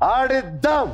ఆడిద్దాం.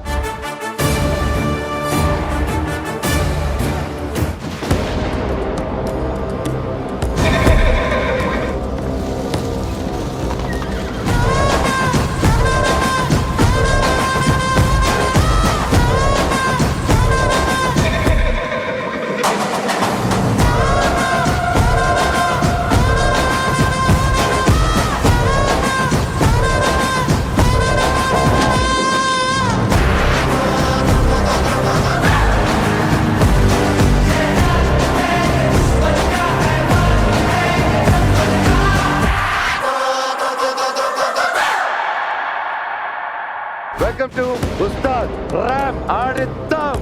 Welcome to Ustaad ramp ఆడిద్దాం.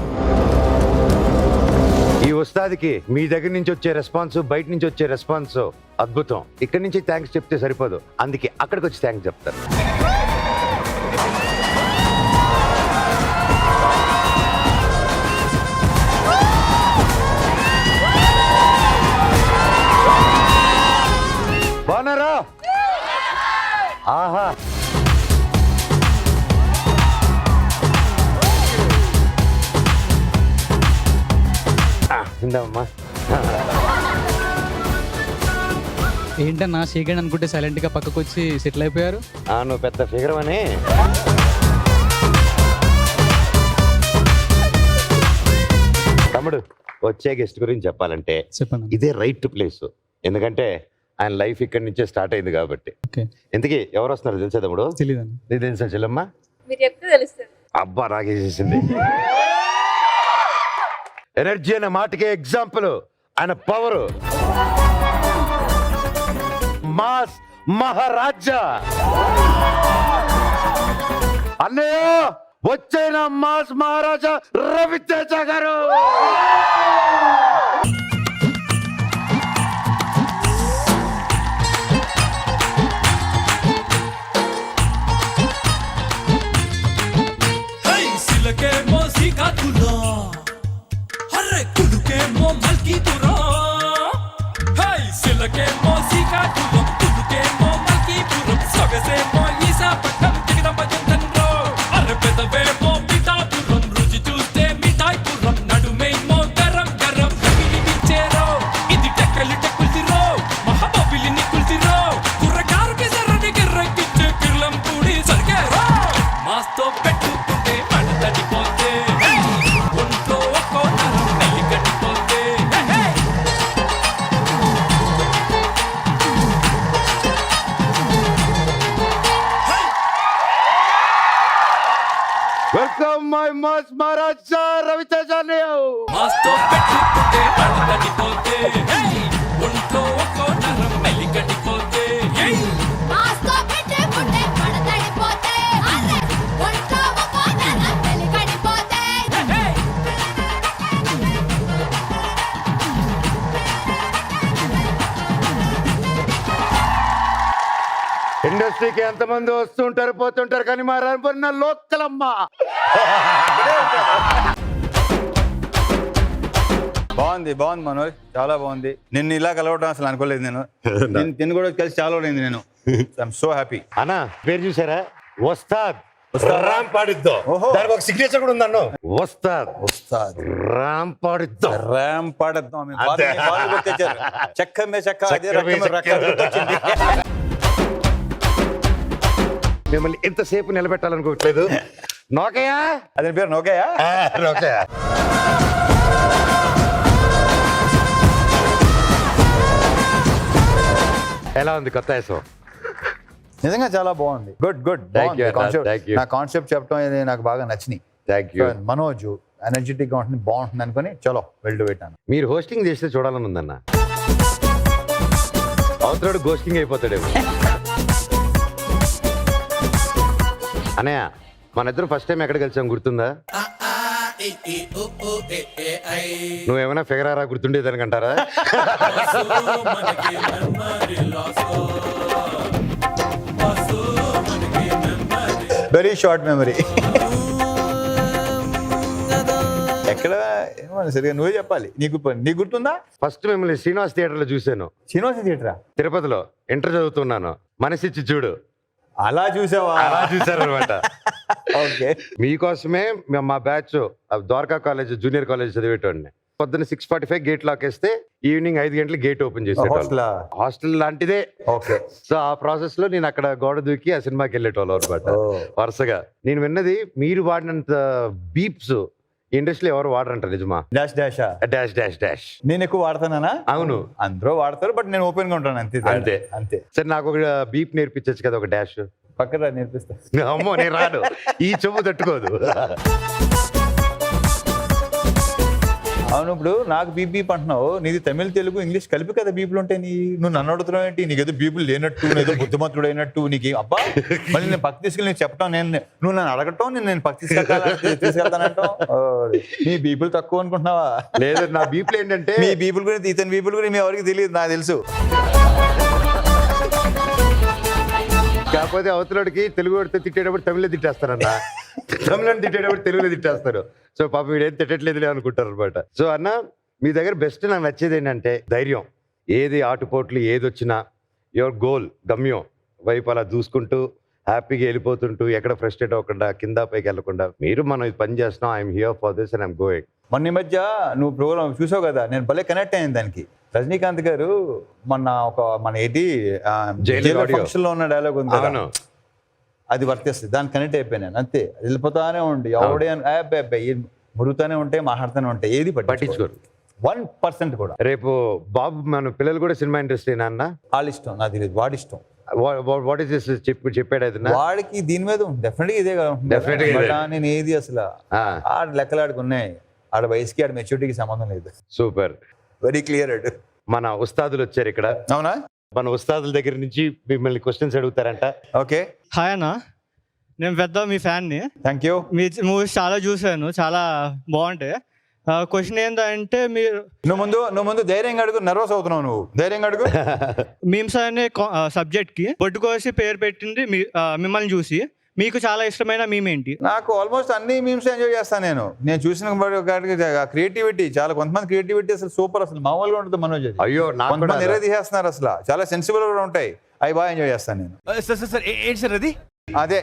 ఈ ఉస్తాద్కి మీ దగ్గర నుంచి వచ్చే రెస్పాన్స్, బయట నుంచి వచ్చే రెస్పాన్స్ అద్భుతం. ఇక్కడి నుంచి థ్యాంక్స్ చెప్తే సరిపోదు, అందుకే అక్కడికి వచ్చి థ్యాంక్స్ చెప్తారు. బాగున్నారా? ఆహా, ఇందమ్మా. ఏంటన్నా సీకెండ్ అనుకుంటే సైలెంట్ గా పక్కకు వచ్చి సెటిల్ అయిపోయారు. నువ్వు పెద్ద ఫిగర్ అని. తమ్ముడు, వచ్చే గెస్ట్ గురించి చెప్పాలంటే చెప్పండి. ఇదే రైట్ ప్లేస్. ఎందుకంటే ఆయన లైఫ్ ఇక్కడి నుంచే స్టార్ట్ అయింది కాబట్టి. ఇంతకీ ఎవరు వస్తున్నారు తెలుసా తమ్ముడు? తెలియదండి. నీకు తెలుసా చెల్లమ్మ? మీరు చెప్తే తెలుస్తుంది. అబ్బా, నాకేసేసింది. ఎనర్జీ అనే మాటకే ఎగ్జాంపుల్ ఆయన పవర్. మాస్ మహారాజా అన్నయ్య వచ్చైన మాస్ మహారాజా రవితేజ గారు. వెల్కమ్ మై మాస్ మహారాజా రవితేజ. ఇండస్ట్రీకి ఎంతమంది వస్తుంటారు పోతుంటారు, కానీ మా రన్న లోకల్ అమ్మా. బాగుంది మనోజ్, చాలా బాగుంది. నిన్ను ఇలా కలవడం అసలు అనుకోలేదు నేను. తిని కూడా కలిసి చాలా అయింది నేను. I'm so happy. అన్నా పేరు చూసారా? ఉస్తాద్ రామ్ పాడిద్దాం. దానికి ఒక సిగ్నేచర్ కూడా ఉందన్న. ఉస్తాద్ రామ్ పాడిద్దాం. చెక్క మే చెక్క. మిమ్మల్ని ఎంతసేపు నిలబెట్టాలనుకోవట్లేదు. నోకయా, అదే పేరు నోకయా. నోకయా. ఎలా ఉంది కొత్త వేసం? నిజంగా చాలా బాగుంది. గుడ్. నా కాన్సెప్ట్ చెప్పడం ఇది నాకు బాగా నచ్చినాయి. Thank you. మనోజ్ ఎనర్జెటిక్ గా ఉంటుంది, బాగుంటుంది అనుకుని చలో వెళ్తూ పెట్టాను. మీరు హోస్టింగ్ చేస్తే చూడాలని ఉందన్న. అవతరాడు గోస్టింగ్ అయిపోతాడేమో. అన్నయ్య, మన ఇద్దరు ఫస్ట్ టైం ఎక్కడ కలిసాం గుర్తుందా? నువ్వేమైనా ఫిగర్ ఆరా గుర్తుండేదానికంటారా? Very short memory. ఎక్కడ సరిగా నువ్వే చెప్పాలి. నీకు గుర్తుందా? ఫస్ట్ మిమ్మల్ని శ్రీనివాస్ థియేటర్ లో చూశాను. శ్రీనివాస్ థియేటరా? తిరుపతిలో. ఇంటర్ చదువుతున్నాను. మనసిచ్చి చూడు. అలా చూసావా? అలా చూసారు అనమాట. ఓకే. మీకోసమే మా batch Dwaraka college junior college చదివేటోడిని. పొద్దున్న 6:45 గేట్ లాక్ వేస్తే ఈవినింగ్ 5 గంటలకు గేట్ ఓపెన్ చేసేటోళ్ళు. హాస్టల్ లాంటిదే. ఓకే. సో ఆ ప్రాసెస్ లో నేను అక్కడ గోడ దూకి ఆ సినిమాకి వెళ్ళేటోళ్ళు అనమాట. వరుసగా నేను విన్నది మీరు వాడినంత బీప్స్ ఇండస్ట్రీలో ఎవరు వాడరంట, నిజమా? డాష్ డాషా? డాష్ డాష్ డాష్ నేను ఎక్కువ వాడతానా? అవును, అందరూ వాడతారు, బట్ నేను ఓపెన్ గా ఉంటాను అంతే. అంతే అంతే. సరే నాకు ఒక బీప్ నేర్పించచ్చు కదా, ఒక డాష్. పక్కన నేర్పిస్తా. అమ్మో నేను రాను, ఈ చెవు తట్టుకోదు. అవును, ఇప్పుడు నాకు బీప్ అంటున్నావు, నీది తమిళ తెలుగు ఇంగ్లీష్ కలిపి కదా బీపులు ఉంటాయి. నువ్వు నన్ను అడుగుతున్నావు ఏంటి? నీకేదో బీపులు లేనట్టు, ఏదో బుద్ధిమంతుడు అయినట్టు నీకు అబ్బా. మళ్ళీ నేను పక్క తీసుకెళ్ళి నేను చెప్పటం, నువ్వు నన్ను అడగటం, నేను పక్క తీసుకెళ్తానంటావు. నీ బీపులు తక్కువ అనుకుంటున్నావా? లేదు, నా బీపులు ఏంటంటే మీ బీపుల్ గురించి, ఇతని బీపుల్ గురించి మీ ఎవరికి తెలియదు, నాకు తెలుసు. కాకపోతే అవతలడికి తెలుగు వాడితే తిట్టేటప్పుడు తమిళ తిట్టేస్తారన్న, తమిళని తిట్టేటప్పుడు తెలుగులో తిట్టేస్తారు. సో పాపం వీడేం తిట్టట్లేదులే అనుకుంటారు అనమాట. సో అన్న, మీ దగ్గర బెస్ట్ నాకు నచ్చేది ఏంటంటే ధైర్యం. ఏది ఆటుపోట్లు ఏది వచ్చినా యువర్ గోల్, గమ్యం వైపు అలా చూసుకుంటూ హ్యాపీగా వెళ్ళిపోతుంటూ, ఎక్కడ ఫ్రస్ట్రేట్ అవ్వకుండా, కింద పైకి వెళ్ళకుండా, మీరు మనం ఇది పని చేస్తున్నాం, I'm here for this and I'm going. మొన్న ఈ మధ్య నువ్వు ప్రోగ్రామ్ చూసావు కదా, నేను భలే కనెక్ట్ అయ్యాను దానికి. రజనీకాంత్ గారు మన ఏంటి ఫంక్షన్ లో ఉన్న డైలాగ్ ఉంది కదా, అది వర్తిస్తుంది, దానికి కనెక్ట్ అయిపోయాను నేను. అంతే, వెళ్ళిపోతానే ఉండి ఎవడే మురుగుతానే ఉంటాయి, మాట్లాడుతూనే ఉంటాయి, ఏది పట్టించుకోరు 1% కూడా. రేపు బాబు మన పిల్లలు కూడా సినిమా ఇండస్ట్రీ నాన్న, వాళ్ళ ఇష్టం, నాకు తెలియదు, వాడి ఇష్టం. వాట్ ఈస్ దిస్ చెప్పాడు అది వాడికి దీని మీద డెఫినెట్గా ఇదే కదా. నేను ఏది అసలు ఆడ లెక్కలాడుకున్నాయి, ఆడ వయసుకి ఆడ మెచ్యూరిటీకి సంబంధం లేదు. Super, very clear. మన ఉస్తాదులు వచ్చారు ఇక్కడ. అవునా? మన ఉస్తాదుల దగ్గర నుంచి మిమ్మల్ని క్వశ్చన్స్ అడుగుతారంట. ఓకే. హాయ్ అన్న, నేను పెద్ద మీ ఫ్యాన్ని. Thank you. మీ మూవీస్ చాలా చూసాను, చాలా బాగుంటాయి. క్వశ్చన్ ఏంటంటే, నువ్వు ముందు ధైర్యంగా అడుగు, నర్వస్ అవుతున్నావు నువ్వు, ధైర్యంగా అడుగు. మీమ్స్ అనే సబ్జెక్ట్ కి పొట్టుకోసి పేరు పెట్టింది మిమ్మల్ని చూసి. మీకు చాలా ఇష్టమైన మీమ్ ఏంటి? నాకు ఆల్మోస్ట్ అన్ని మీమ్స్ ఎంజాయ్ చేస్తాను. నేను చూసిన క్రియేటివిటీ చాలా, కొంతమంది క్రియేటివిటీ అసలు సూపర్, అసలు మామూలుగా ఉంటుంది మనోజ్. అయ్యో, కొంతమంది ఎర్ర తీసేస్తున్నారు, అసలు చాలా సెన్సిబుల్ కూడా ఉంటాయి, అవి బాగా ఎంజాయ్ చేస్తాను నేను. ఏంటి సార్ అది? అదే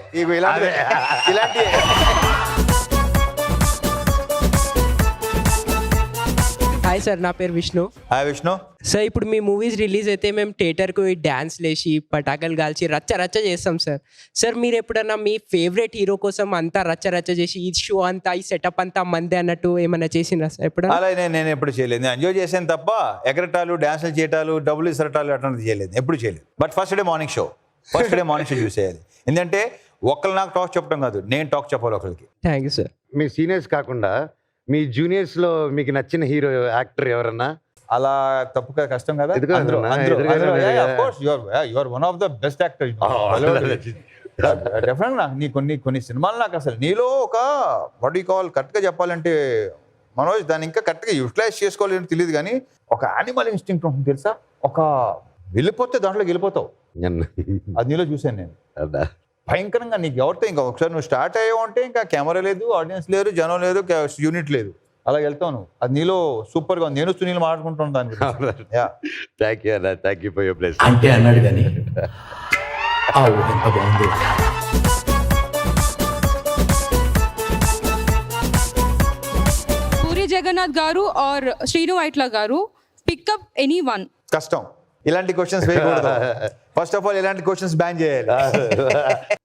ఇలాంటి హాయ్ సార్, నా పేరు విష్ణు. హాయ్ విష్ణు. సార్, ఇప్పుడు మీ మూవీస్ రిలీజ్ అయితే మేము థియేటర్కు డ్యాన్స్ లేచి పటాకులు కాల్చి రచ్చ చేస్తాం సార్. సార్, మీరు ఎప్పుడన్నా మీ ఫేవరెట్ హీరో కోసం అంతా రచ్చ చేసి ఈ షో అంతా, ఈ సెటప్ అంతా మందే అన్నట్టు ఏమన్నా చేసినా సార్ ఎప్పుడు? అలా నేను ఎప్పుడు చేయలేదు. నేను ఎంజాయ్ చేసాను తప్ప ఎగరటాలు, డ్యాన్సులు చేయటాలు, డబ్బులు ఇసరటాలు అట్లాంటిది చేయలేదు, ఎప్పుడు చేయలేదు. But first day morning show చూసేయాలి. ఎందుకంటే ఒకళ్ళు నాకు టాక్ చెప్పడం కాదు, నేను టాక్ చెప్పాలి ఒకరికి. Thank you sir. Me seniors కాకుండా మీ జూనియర్స్ లో మీకు నచ్చిన హీరో యాక్టర్ ఎవరన్నా? అలా తప్పు కదా, కష్టం కదా. One of the best actor definite. నాకు కొన్ని సినిమాలు నాకు అసలు నీలో ఒక వాట్ యు కాల్ కరెక్ట్ గా చెప్పాలంటే మనోజ్, దాన్ని ఇంకా కరెక్ట్ గా యూటిలైజ్ చేసుకోవాలని తెలియదు, కానీ ఒక యానిమల్ ఇన్స్టింక్ట్ ఉంటుంది తెలుసా, ఒక వెళ్ళిపోతే దాంట్లోకి వెళ్ళిపోతావు, అది నీలో చూసాను నేను భయంకరంగా. నీకు ఎవరితో ఇంకా ఒకసారి నువ్వు స్టార్ట్ అయ్యావు అంటే ఇంకా కెమెరా లేదు, ఆడియన్స్ లేరు, జనం లేదు, యూనిట్ లేదు, అలా వెళ్తావు నువ్వు. అది నీలో సూపర్ గా ఉంది. నేను సునీల్ మాట్లాడుకుంటాను దాని thank you for your place అంటే అన్నాడు కానీ ఎంత బాగుంది. పూరి జగన్నాథ్ గారు ఆర్ శ్రీను వైట్ల గారు, పికప్ ఎనీ వన్. కష్టం, ఇలాంటి క్వశ్చన్స్ వేయకూడదు. ఫస్ట్ ఆఫ్ ఆల్ ఇలాంటి క్వశ్చన్స్ బ్యాన్ చేయాలి.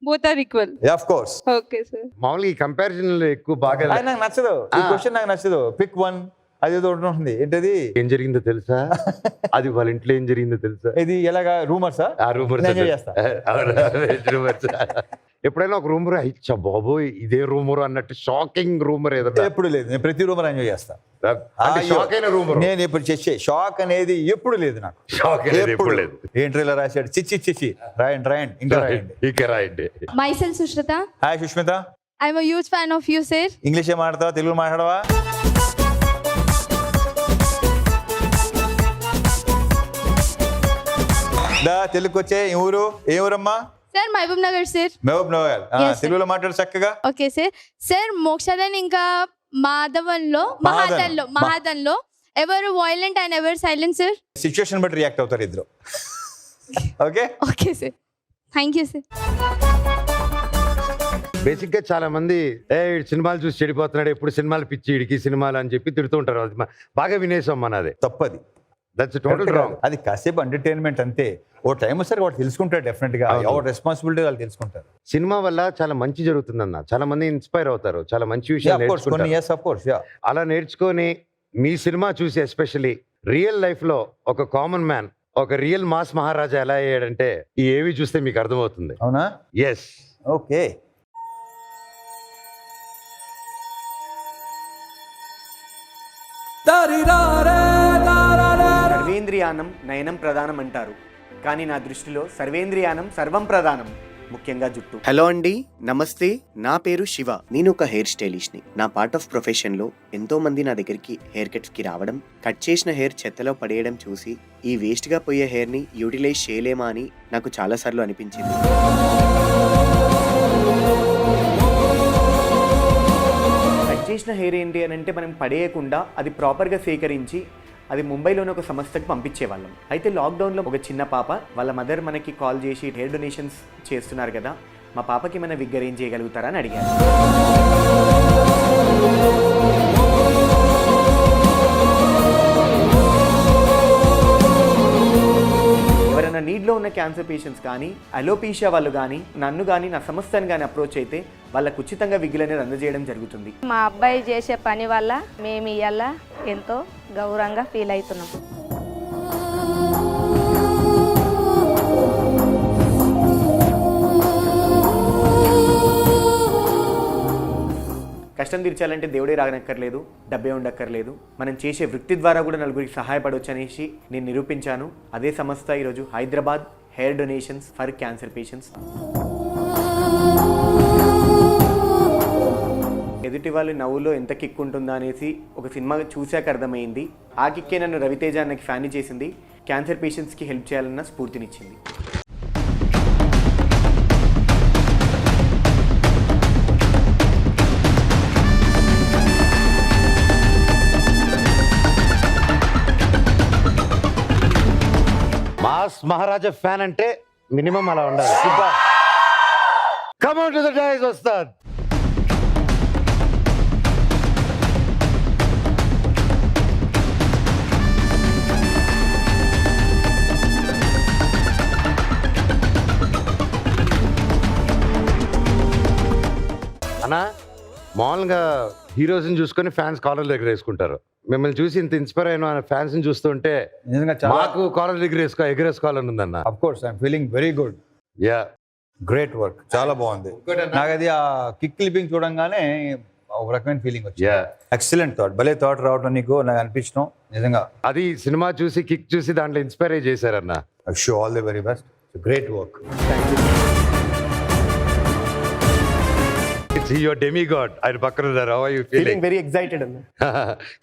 Both are equal. Of course. Okay sir. మామూలుగా ఈ కంపారిజన్ ఎక్కువ బాగా నాకు నచ్చదు ఈ క్వశ్చన్, నాకు నచ్చదు. పిక్ వన్, అదేదో ఉంటుంది, ఏంటది ఏం జరిగిందో తెలుసా, అది వాళ్ళ ఇంట్లో ఏం జరిగిందో తెలుసా, ఇది ఎలాగా రూమర్సా? ఆ రూమర్స్ చేస్తా. ఎప్పుడైనా ఒక రూమర్ అయ్యా బాబోయ్ ఇదే రూమర్ అన్నట్టు షాకింగ్ రూమర్ ఏదైనా? ఎప్పుడు లేదు, నేను ప్రతి రూమర్ ఎంజాయ్ చేస్తా. షాక్ అయిన రూమర్ నేను ఇప్పుడు చేసే షాక్ అనేది ఎప్పుడు లేదు నాకు. షాక్ అనేది ఎప్పుడు లేదు. ఏంటి ఇలా రాశాడు, చిచ్చి రాయండి ఇంకా రాయండి. Myself Sushmita. Hi Sushmita. I'm a huge fan of you, sir. English ఏ మాట్లాడతావా, తెలుగు మాట్లాడవా? తెలుగుకి వచ్చే ఏ ఊరమ్మా? Sir Mahabubnagar sir. Mahabubnagar. తెలుగులో మాట్లాడు చక్కగా. Okay sir. సార్ మోక్షదన్ ఇంకా మహాదన్లో ఎవరు వైలెంట్ అండ్ ఎవరు సైలెంట్ సార్? సిచ్యుయేషన్ బట్టి రియాక్ట్ అవుతారు ఇద్దరు. Okay okay sir, thank you sir. Basic గా చాలా మంది ఈడు సినిమాలు చూసి చెడిపోతున్నాడు, ఎప్పుడు సినిమాలు పిచ్చి ఇడికి సినిమాలు అని చెప్పి తిడుతూ ఉంటారు. అది బాగా వినేసాం మనది. తప్పది. That's total wrong. అది కాసేపు ఎంటర్టైన్మెంట్ అంతే. ఓ టైం వస్తారు వాడు తెలుసుకుంటారు, డెఫినెట్ గా అవును. ఎవరు రెస్పాన్సిబిలిటీ వాళ్ళు తెలుసుకుంటారు. సినిమా వల్ల చాలా మంచి జరుగుతుందన్న, చాలా మంది ఇన్స్పైర్ అవుతారు, చాలా మంచి విషయాలు నేర్చుకుంటారు. అలా నేర్చుకొని మీ సినిమా చూసి ఎస్పెషల్లీ రియల్ లైఫ్ లో ఒక కామన్ మ్యాన్, ఒక రియల్ మాస్ మహారాజా ఎలా అయ్యాడంటే ఈ ఏవి చూస్తే మీకు అర్థమవుతుంది. అవునా? ఎస్. ఓకే. సర్వేంద్రియానం నయనం ప్రధానం అంటారు, కానీ నా దృష్టిలో సర్వేంద్రియానం సర్వం ప్రధానం, ముఖ్యంగా జుట్టు. హలో అండి, నమస్తే. నా పేరు శివ. నేను ఒక హెయిర్ స్టైలిస్ట్ని. నా పార్ట్ ఆఫ్ ప్రొఫెషన్లో ఎంతో మంది నా దగ్గరికి హెయిర్ కట్స్కి రావడం, కట్ చేసిన హెయిర్ చెత్తలో పడేయడం చూసి ఈ వేస్ట్గా పోయే హెయిర్ని యూటిలైజ్ చేయలేమా అని నాకు చాలాసార్లు అనిపించింది. కట్ చేసిన హెయిర్ ఏంటి అని అంటే మనం పడేయకుండా అది ప్రాపర్గా సేకరించి అది ముంబైలోని ఒక సంస్థకి పంపించేవాళ్ళం. అయితే లాక్డౌన్లో ఒక చిన్న పాప వాళ్ళ మదర్ మనకి కాల్ చేసి హెయిర్ డొనేషన్స్ చేస్తున్నారు కదా, మా పాపకి మన విగ్ అరేంజ్ చేయగలుగుతారా అని అడిగారు. ఎవరైనా నీడ్లో ఉన్న క్యాన్సర్ పేషెంట్స్ కానీ అలోపీషియా వాళ్ళు కానీ నన్ను కానీ నా సంస్థను కానీ అప్రోచ్ అయితే వాళ్ళకు ఉచితంగా విగ్గులు అనేది అందజేయడం జరుగుతుంది. మా అబ్బాయి చేసే పని వల్ల మేము ఇవాళ ఎంతో గౌరవంగా ఫీల్ అవుతున్నాం. కష్టం తీర్చాలంటే దేవుడే రాగనక్కర్లేదు, డబ్బే ఉండక్కర్లేదు, మనం చేసే వృత్తి ద్వారా కూడా నలుగురికి సహాయపడవచ్చు అనేసి నేను నిరూపించాను. అదే సంస్థ ఈరోజు Hyderabad hair donations for cancer patients. ఎదుటి వాళ్ళు నవ్వులో ఎంత కిక్ ఉంటుందా అనేసి ఒక సినిమా చూశాక అర్థమైంది. ఆ కిక్కే నన్ను రవితేజ అన్నకి ఫ్యాన్ చేసింది, క్యాన్సర్ పేషెంట్స్కి హెల్ప్ చేయాలన్న స్ఫూర్తినిచ్చింది. మాస్ మహారాజా ఫ్యాన్ అంటే మినిమం అలా ఉండాలి. Come on to the dice వస్తాద్. అన్నా మామూలుగా హీరోస్ని చూసుకొని ఫ్యాన్స్ కాలర్ దగ్గర వేసుకుంటారు. మిమ్మల్ని చూసి ఇంత ఇన్స్పైర్ అయిన ఫ్యాన్స్ ని చూస్తుంటే నిజంగా చాలా మాకు కాలర్ దగ్గర ఎగరేసుకోవాలని ఉందన్న. Of course I'm feeling very good. Yeah, great work, చాలా బాగుంది. నాకు అది ఆ కిక్ క్లిప్పింగ్ చూడంగానే ఒక రకమైన ఫీలింగ్ వచ్చింది. ఎక్సలెంట్ థాట్, భలే థాట్ రావడం నీకు నాకు అనిపించడం నిజంగా. అది సినిమా చూసి కిక్ చూసి దాంట్లో ఇన్స్పైర్ అయ్యి చేశారన్న. I wish you all the very best. Great work. It's your demigod. ఆయన పక్కన ఉన్నారు. How are you feeling? Very excited అన్న.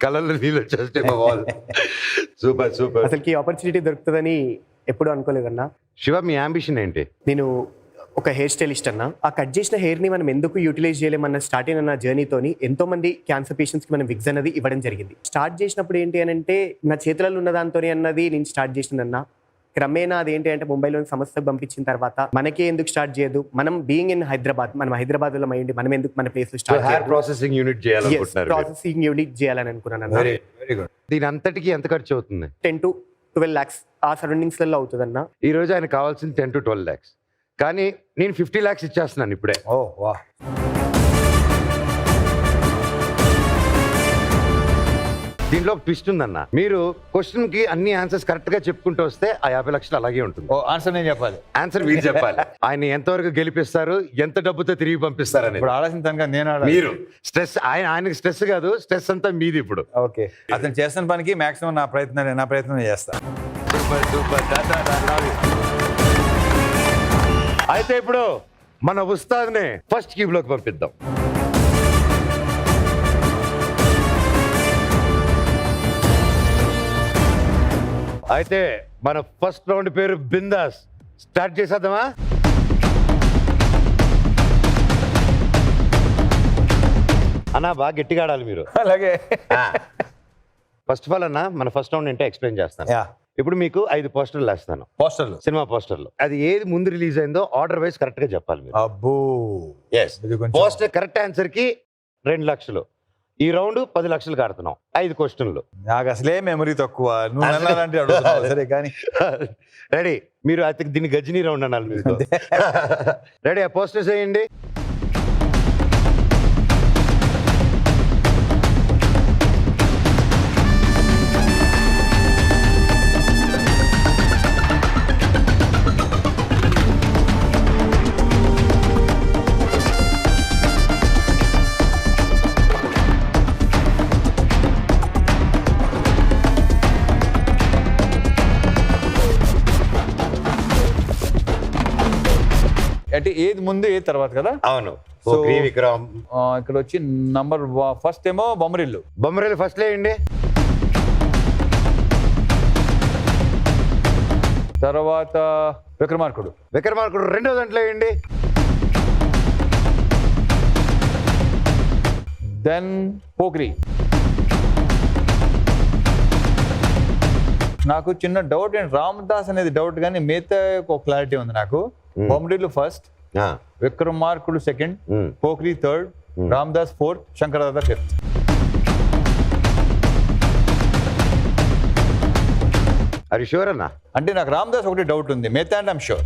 కళ్ళల్లో నీళ్ళు వచ్చేస్తే మా వాల్. Super super. అసలుకి ఆపర్చునిటీ దొరుకుతుందని ఎప్పుడు అనుకోలేదన్నా. శివ, మీ అంబిషన్ ఏంటి? నేను ఒక హెయిర్ స్టైలిస్ట్ అన్న. ఆ కట్ చేసిన హెయిర్ని మనం ఎందుకు యూటిలైజ్ చేయలేమన్న స్టార్ట్ అయిన జర్నీతోని ఎంతో మంది క్యాన్సర్ పేషెంట్స్కి మనం విగ్స్ అనేది ఇవ్వడం జరిగింది. స్టార్ట్ చేసినప్పుడు ఏంటి అని అంటే నా చేతులలో ఉన్న దాంతోనే అన్నది నేను స్టార్ట్ చేసిందన్న. క్రమేణా అదేంటి అంటే ముంబైలోని సంస్థకు పంపించిన తర్వాత మనకే ఎందుకు స్టార్ట్ చేయదు, మనం బీయింగ్ ఇన్ హైదరాబాద్, మనం హైదరాబాద్ లో అయ్యింది, మనం ఎందుకు మన ప్లేస్ లో స్టార్ట్ హెయిర్ ప్రాసెసింగ్ యూనిట్ చేయాలనుకుంటున్నారు. ప్రాసెసింగ్ యూనిట్ చేయాలని అనుకున్నాను. Very very good. దీని అంతటికి ఎంత ఖర్చు అవుతుంది? 10 to 12 lakhs ఆ సరౌండింగ్స్ లలో అవుతుంది అన్న. ఈ రోజు ఆయన కావాల్సింది 10 to 12 lakhs, కానీ నేను 50 lakhs ఇచ్చేస్తున్నాను ఇప్పుడే. ఓ వా. దీంట్లో ఒక ట్విస్ట్ ఉందన్న. మీరు క్వశ్చన్ కి అన్ని ఆన్సర్స్ కరెక్ట్ గా చెప్పుకుంటూ వస్తే ఆ 50 లక్షలు అలాగే ఉంటుంది. ఓ ఆన్సర్ నేను చెప్పాలి. ఆన్సర్ మీరు చెప్పాలి. ఆయన ఎంతవరకు గెలిపిస్తారు, ఎంత డబ్బుతో తిరిగి పంపిస్తారు అనేది. ఇప్పుడు ఆలోచన తనక నేను ఆడాలి. మీరు స్ట్రెస్, ఆయనకి స్ట్రెస్ కాదు, స్ట్రెస్ అంతా మీది ఇప్పుడు. ఓకే, అతను చేస్తున్న పనికి మాక్సిమం నా ప్రయత్నం చేస్తా. Super super. అయితే ఇప్పుడు మన ఉస్తాద్ని ఫస్ట్ క్యూబ్ లోకి పంపిద్దాం. అయితే మన ఫస్ట్ రౌండ్ పేరు బిందాస్. స్టార్ట్ చేసేద్దామా? అన్నా బాగా గట్టిగా ఆడాలి మీరు. అలాగే. ఫస్ట్ ఆఫ్ ఆల్ అన్న, మన ఫస్ట్ రౌండ్ ఏంటో ఎక్స్ప్లెయిన్ చేస్తాను. యా. ఇప్పుడు మీకు 5 పోస్టర్లు వేస్తాను, పోస్టర్లు. సినిమా పోస్టర్లు. అది ఏది ముందు రిలీజ్ అయిందో ఆర్డర్ వైజ్ కరెక్ట్ గా చెప్పాలి మీరు. అబ్బో, ఎస్, ఇది కొంచెం పోస్టర్ కరెక్ట్ ఆన్సర్ కి 2 లక్షలు. ఈ రౌండ్ 10 లక్షలు కడుతున్నాం. 5 క్వశ్చన్లు. నాకు అసలే మెమరీ తక్కువ, నువ్వు అన్నారంటే అడుగుతున్నావు సరే కానీ. రెడీ? మీరు అయితే దీన్ని గజనీ రౌండ్ అనాలి మీకు. రెడీ? ఆ పోస్టర్స్ వేయండి. అంటే ఏది ముందు ఏది తర్వాత కదా? అవును. So, పోక్రీ, విక్రమ్. ఇక్కడ వచ్చి నంబర్ ఫస్ట్ ఏమో బొమ్మరిల్లు. బొమ్మరేలు ఫస్ట్ వేయండి. తర్వాత విక్రమార్కుడు. విక్రమార్కుడు రెండో దాంట్లో వేయండి. దెన్ పోక్రీ. నాకు చిన్న డౌట్ ఏంటి, రామదాస్ అనేది డౌట్ కానీ మిగతా ఒక క్లారిటీ ఉంది నాకు. Bommarillu first, Vikramarkudu second, Pokiri third, Ramdas fourth, Shankardada fifth. అది షూర్ అన్నా? అంటే నాకు రామదాస్ ఒకటి డౌట్ ఉంది, మిగతా అంటే ఐమ్ షూర్.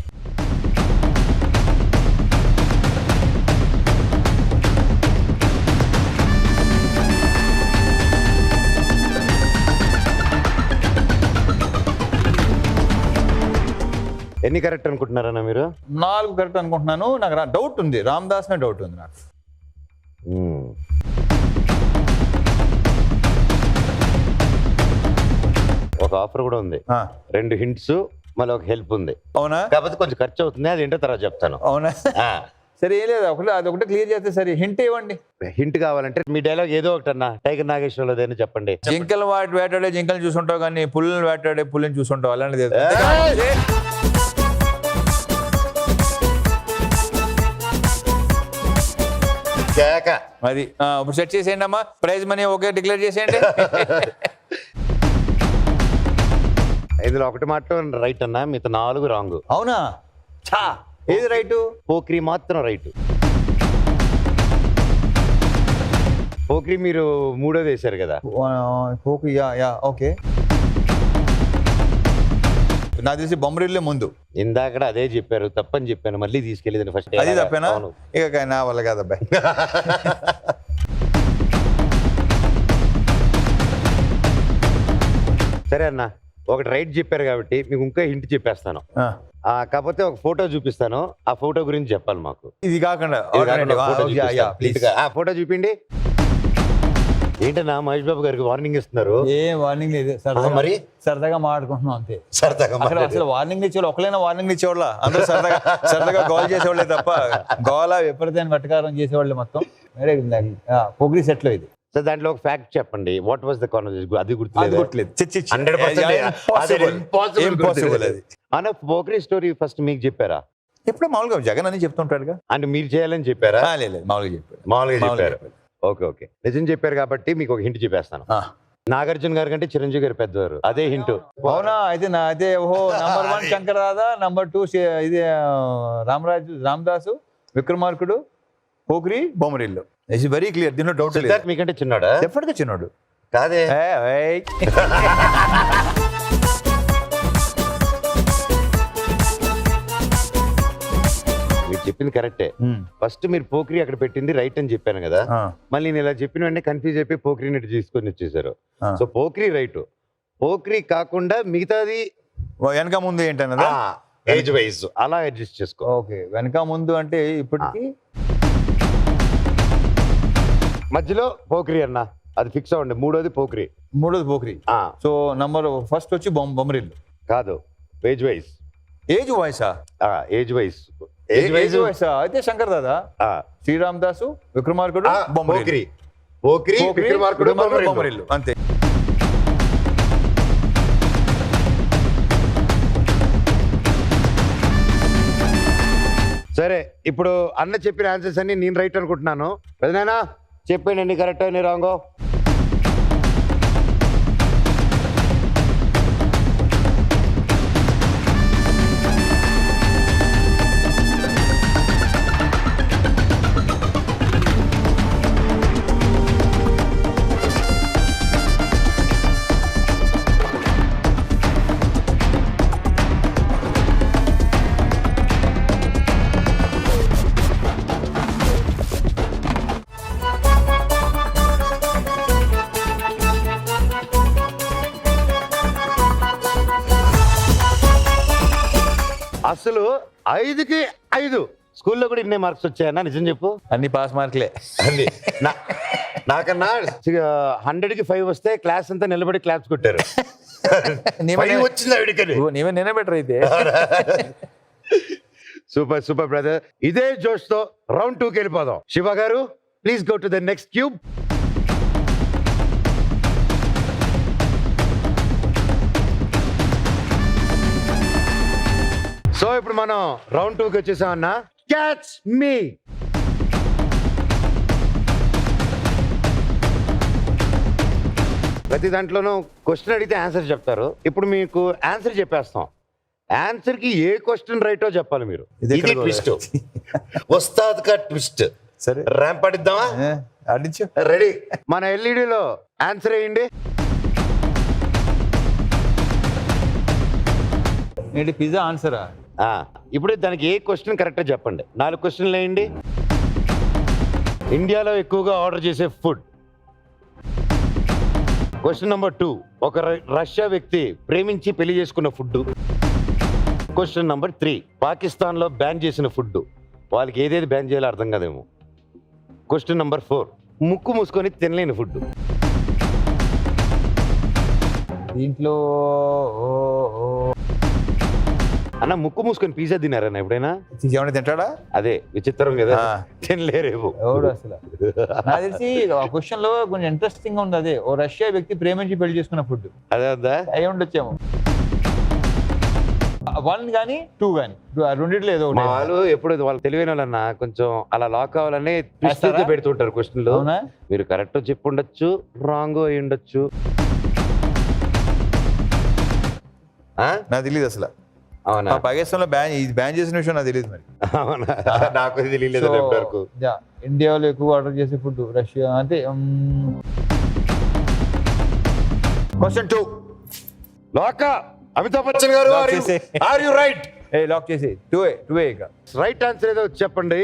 ఎన్ని కరెక్ట్ అనుకుంటున్నారన్నా మీరు? 4 కరెక్ట్ అనుకుంటున్నాను. నాకు డౌట్ ఉంది, రామదాస్ నే డౌట్ ఉంది నాకు. ఒక ఆఫర్ కూడా ఉంది, 2 హింట్స్ మళ్ళీ ఒక హెల్ప్ ఉంది. అవునా? కాకపోతే కొంచెం ఖర్చు అవుతుంది, అది ఏంటో తర్వాత చెప్తాను. అవునా? సరే ఏం లేదు, అదొకటి క్లియర్ చేస్తే సరే. హింట్ ఇవ్వండి. హింట్ కావాలంటే మీ డైలాగ్ ఏదో ఒకటి అన్న, టైగర్ నాగేశ్వరరావు ఏదైనా చెప్పండి. జింకలు వేటాడే జింకలు చూసుంటావు కానీ పుల్లని వేటాడే పుల్లని చూసుంటావు, అలాంటిది ఏదో. అది ఇప్పుడు సెట్ చేసేయండి అమ్మా, ప్రైజ్ మనీ ఓకే డిక్లేర్ చేసేయండి. ఇందులో ఒకటి మాత్రం రైట్ అన్నా, మిగతా 4 రాంగ్. అవునా? చా, ఏది రైటు? పోక్రీ మాత్రం రైట్. పోక్రీ మీరు 3వది వేశారు కదా. ఓకే. నాకు తెలిసి బొమ్మరిల్లే ముందు. ఇందాక అదే చెప్పారు, తప్పని చెప్పాను, మళ్ళీ తీసుకెళ్ళేది ఫస్ట్. అది తప్పేనా? ఇక నా వల్ల కాదబ్బాయి. సరే అన్న, ఒకటి రైట్ చెప్పారు కాబట్టి మీకు ఇంకా హింట్ చెప్పేస్తాను. కాకపోతే ఒక ఫోటో చూపిస్తాను, ఆ ఫోటో గురించి చెప్పాలి మాకు. ఇది కాకుండా ఫోటో చూపిండి. ఏంటన్నా మహేష్ బాబు గారికి వార్నింగ్ ఇస్తున్నారు? ఏం వార్నింగ్ లేదు, మరి సరదాగా మాట్లాడుకుంటున్నాం అంతే. సరదాగా అసలు వార్నింగ్ ఇచ్చేవాళ్ళు ఒకళ్ళైనా వార్నింగ్ ఇచ్చేవాళ్ళ? అందరూ సరదాగా గోల్ చేసేవాళ్ళే తప్ప గోల విపరీతమైన వెటకారం చేసేవాళ్ళే మొత్తం. పొగిరి సెట్ లో ఇది. సో దాంట్లో ఒక ఫ్యాక్ట్ చెప్పండి, వాట్ వాస్ ద కాన్వర్సేషన్? అది గుర్తులేదు. 100% అది. అన్న పోక్రీ స్టోరీ ఫస్ట్ మీకు చెప్పారా? ఎప్పుడు మామూలుగా జగన్ అని చెప్తుంటాడుగా. అంటే మీరు చేయాలని చెప్పారా? లేదు, మామూలుగా చెప్పారు. ఓకే, నిజం చెప్పారు కాబట్టి మీకు ఒక హింట్ చెప్పేస్తాను. నాగార్జున గారి కంటే చిరంజీవి గారు పెద్దవారు, అదే హింట్. అవునా? అయితే ఓహో, నంబర్ 1 శంకరదాదా, నంబర్ 2 ఇది రామదాసు, విక్రమార్కుడు, Pokiri, Bommarillu. It's very clear, దీనిలో డౌట్ లేదు. మీకంటే చిన్నాడా? డెఫినెట్ గా చిన్నాడు. కాదే, మీరు చెప్పింది కరెక్టే. ఫస్ట్ మీరు పోక్రీ అక్కడ పెట్టింది రైట్ అని చెప్పాను కదా, మళ్ళీ నేను ఇలా చెప్పిన వెంటనే కన్ఫ్యూజ్ అయిపోయి పోక్రీని తీసుకొని వచ్చేసారు. So Pokiri right. పోక్రీ కాకుండా మిగతాది వెనక ముందు ఏంటన్నదా? ఏజ్ వైజ్ అలా అడ్జస్ట్ చేసుకో. ఓకే, వెనక ముందు అంటే ఇప్పటికి మధ్యలో పోక్రీ అన్న, అది ఫిక్స్ అవ్వండి. 3వది పోక్రీ. 3వది పోక్రీ. సో నంబర్ ఫస్ట్ వచ్చి బొమ్మరిల్లు. కాదు, ఏజ్ వైజ్. ఏజ్ వాయిసా? Age wise. ఏజ్ వాయిసా? అయితే శంకర్ దాదా, శ్రీరామ్ దాసు, విక్రమార్కుడు, పోక్రీ, విక్రమార్కుడు, బొమ్మరిల్లు, అంతే. సరే, ఇప్పుడు అన్న చెప్పిన ఆన్సర్స్ అన్ని నేను రైట్ అనుకుంటున్నాను. పెద్దనాయనా చెప్పండి, అన్ని కరెక్ట్ అని రాంగో. అసలు 5కి 5 స్కూల్లో కూడా ఇన్నే మార్క్స్ వచ్చాయన్నా, నిజం చెప్పు. అన్ని పాస్ మార్కులే. అది నాకన్నా 100కి 5 వస్తే క్లాస్ అంతా నిలబడి క్లాప్స్ కొట్టారు. 5 వచ్చింది ఆవిడకని. నీవే నేనే బెటర్ అయితే. Super super brother. ఇదే జోష్ తో రౌండ్ 2కి వెళ్ళిపోదాం. శివ గారు please go to the next cube. So ఇప్పుడు మనం రౌండ్ 2కి వచ్చేసాం అన్న. క్యాచ్ మీ. ప్రతి దాంట్లోనూ క్వశ్చన్ అడిగితే ఆన్సర్ చెప్తారు. ఇప్పుడు మీకు ఆన్సర్ చెప్పేస్తాం. ఆన్సర్ కి ఏ క్వశ్చన్ రైటో చెప్పాలి మీరు. ఇది ట్విస్ట్, వస్తాద్ కా ట్విస్ట్. సరే ర్యాంప్ పడిద్దామా? ఆడించు. రెడీ. మన ఎల్ఈడిలో ఆన్సర్ వేయండి. ఏంటి పిజ్జా ఆన్సరా? ఇప్పుడు దానికి ఏ క్వశ్చన్ కరెక్ట్గా చెప్పండి. 4 క్వశ్చన్లు వేయండి. ఇండియాలో ఎక్కువగా ఆర్డర్ చేసే ఫుడ్. క్వశ్చన్ నెంబర్ 2, ఒక రష్యా వ్యక్తి ప్రేమించి పెళ్లి చేసుకున్న ఫుడ్. క్వశ్చన్ నెంబర్ 3, పాకిస్తాన్లో బ్యాన్ చేసిన ఫుడ్. వాళ్ళకి ఏదేది బ్యాన్ చేయాలో అర్థం కాదేమో. క్వశ్చన్ నెంబర్ 4, ముక్కు మూసుకొని తినలేని ఫుడ్. దీంట్లో అన్న ముక్కు మూసుకొని పిజ్జా తినారన్న ఎప్పుడైనా? ఏమైనా తింటాడా? అదే విచిత్రం కదా, తినలేరేమో. ఎవడు అసలు? నాకు తెలిసి ఆ క్వశ్చన్ లో కొంచెం ఇంట్రెస్టింగ్ ఉంది. అదే ఓ రష్యా వ్యక్తి ప్రేమించి పెళ్లి చేసుకున్న ఫుడ్. అదే ఉందా? అయి ఉండొచ్చేమో. 1 కానీ 2 కానీ రెండిట్లో ఏదో మా వాళ్ళు ఎప్పుడు వాళ్ళు తెలివైన వాళ్ళన్నా కొంచెం అలా లాక్ కావాలని twist గా పెడుతుంటారు క్వశ్చన్లు. అవునా? మీరు కరెక్ట్ చెప్పి ఉండొచ్చు, రాంగ్ అయి ఉండొచ్చు. నాకు తెలియదు అసలు. అవునా? పాకిస్తాన్ లో బ్యాన్ చేసిన విషయం నాకు తెలియదు. మరి అవునా? నాకు తెలియలేదు వరకు. ఇండియాలో ఎక్కువ ఆర్డర్ చేసే ఫుడ్ రష్యా అంటే. Question 2 lock. Amitabh Bachchan garu are you right? Lock చేసి 2A ఇక రైట్ ఆన్సర్ ఏదో చెప్పండి.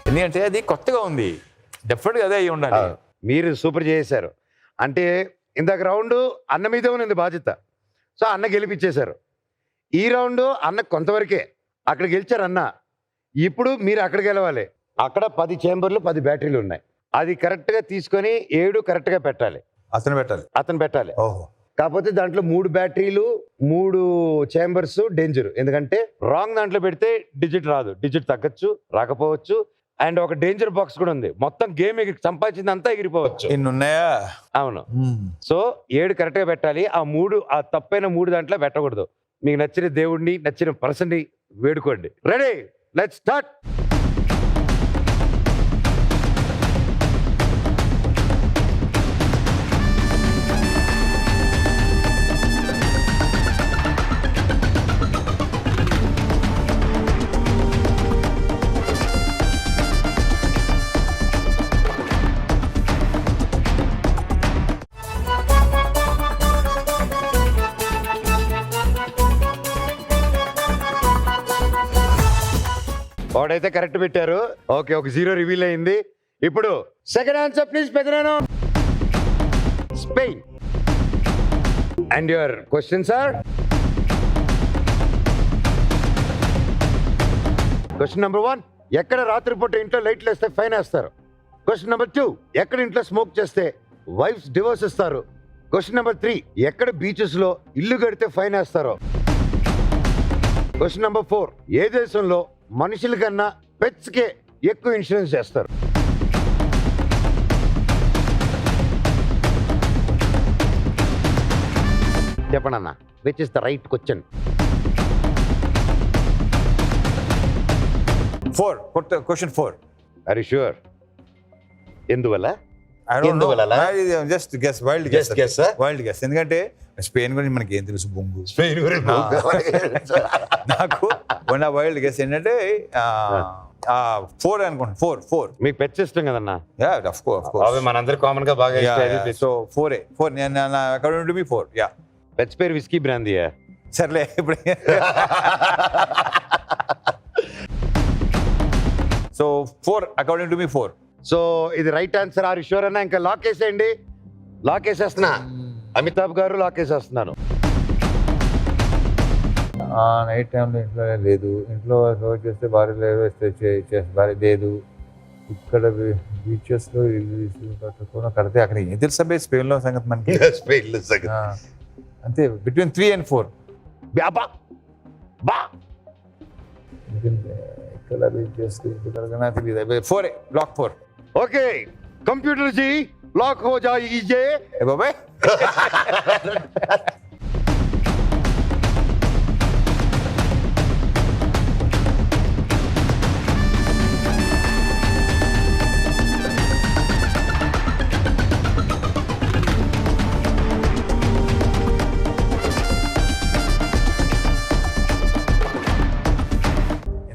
ఎందుకంటే అది కొత్తగా ఉంది. డెఫినెట్ గా అదే అయి ఉండాలి. మీరు సూపర్ చేశారు. అంటే ఇందాక రౌండ్ అన్న మీదే ఉంది బాధ్యత. సో అన్న గెలిపించేశారు. ఈ రౌండ్ అన్న కొంతవరకే, అక్కడ గెలిచారు అన్న. ఇప్పుడు మీరు అక్కడ గెలవాలి. అక్కడ 10 చేంబర్లు 10 బ్యాటరీలు ఉన్నాయి. అది కరెక్ట్గా తీసుకొని 7 కరెక్ట్గా పెట్టాలి. అతను పెట్టాలి. ఓహో. కాకపోతే దాంట్లో 3 బ్యాటరీలు 3 చేంబర్స్ డేంజర్. ఎందుకంటే రాంగ్ దాంట్లో పెడితే డిజిట్ రాదు, డిజిట్ తగ్గచ్చు, రాకపోవచ్చు. అండ్ ఒక డేంజర్ బాక్స్ కూడా ఉంది. మొత్తం గేమ్ సంపాదించిందంతా ఎగిరిపోవచ్చు. ఇన్ని ఉన్నాయా? అవును. సో 7 కరెక్ట్గా పెట్టాలి. ఆ తప్పైన 3 దాంట్లో పెట్టకూడదు. మీకు నచ్చిన దేవుడిని, నచ్చిన పర్సన్ని వేడుకోండి. Ready, let's start. వాడైతే కరెక్ట్ పెట్టారు. ఓకే, ఒక 0 రివీల్ అయింది. ఇప్పుడు సెకండ్ ఆన్సర్ ప్లీజ్ పెద్దనాను. Spain. And your question sir. Question number 1, ఎక్కడ రాత్రిపూట ఇంట్లో లైట్లు వేస్తే ఫైన్ వేస్తారు? క్వశ్చన్ నెంబర్ 2, ఎక్కడ ఇంట్లో స్మోక్ చేస్తే వైఫ్స్ డివోర్స్ ఇస్తారు? క్వశ్చన్ నెంబర్ 3, ఎక్కడ బీచెస్ లో ఇల్లు కడితే ఫైన్ వేస్తారో? క్వశ్చన్ నెంబర్ 4, ఏ దేశంలో మనుషుల కన్నా పెట్స్ కే ఎక్కువ ఇన్సూరెన్స్ చేస్తారు? చెప్పండి అన్న, which is the right question? 4. Question 4. Are you sure? ఎందువల్ల? Just guess, wild guess. Wild guess. ఎందుకంటే స్పెయిన్ గురించి మనకి ఏం తెలుసు? బొంగు. స్పెయిన్ గురించి నాకు నా వైల్డ్ గెస్ ఏంటంటే 4 అనుకుంటాను. 4 మీకు పెట్స్ ఇష్టం కదన్నా? ఆఫ్ కోర్స్ అవి మనందరికి కామన్ గా బాగా సో 4 నేను according to me 4 yeah. Pets పేరు విస్కీ బ్రాందీ. సర్లే ఇప్పుడు so 4 according to me 4. So ఇది రైట్ ఆన్సర్. ఆర్ షూర్ అన్న? ఇంకా లాక్ వేసేయండి. లాక్ వేసేస్తున్నా. అమితాబ్ గారు లాక్ వేసేస్తున్నాను. నైట్ టైంలో ఇంట్లో లేదు, ఇంట్లో రోజు చేస్తే భార్య భార్య లేదు, ఇక్కడ బీచెస్లో ఇల్లు కట్టుకుని కడితే అక్కడ ఏం తెలుసా స్పెయిన్లో సంగతి మనకి. అంతే బిట్వీన్ 3 and 4. ఇక్కడ బీచెస్ తెలియదు. 4 block 4. Okay computer ji lock హో జాయిए బాబాయ్.